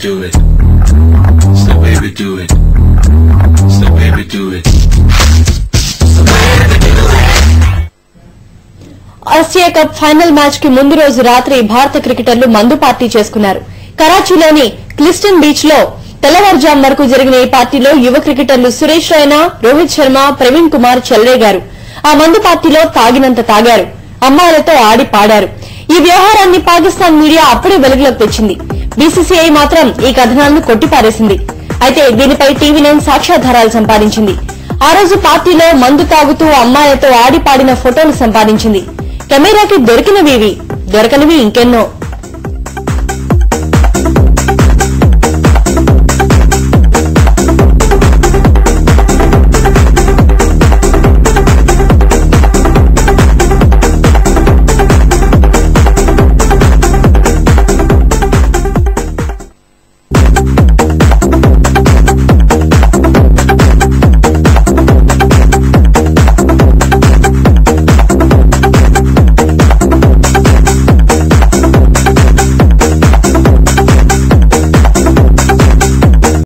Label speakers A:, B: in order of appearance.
A: do it. So baby do it. So baby do it. So baby do it.
B: Asia cup final match కి ముందు రోజు రాత్రి భారత క్రికెటర్లు మందు పార్టీ చేసుకున్నారు. కరాచీలోని క్లిస్టన్ బీచ్ లో తెల్లవారుజాము వరకు జరిగిన ఈ పార్టీలో యువ క్రికెటర్లు సురేష్ రైనా, రోహిత్ శర్మ, ప్రవీణ్ కుమార్ చెలరేగారు. ఆ మందు పార్టీలో తాగినంత తాగారు. అమ్మాయిలతో ఆడి పాడారు. ఈ వ్యవహారాన్ని పాకిస్తాన్ మీడియా అప్పుడే వెలుగులోకి తెచ్చింది. బీసీసీఐ మాత్రం ఈ కథనాలను కొట్టిపారేసింది. అయితే దీనిపై టీవీ9 సాక్ష్యాధారాలు సంపాదించింది. ఆ రోజు పార్టీలో మందు తాగుతూ అమ్మాయిలతో ఆడి పాడిన ఫోటోలు సంపాదించింది. కెమెరాకి దొరికినవి, దొరకనివి ఇంకెన్నో.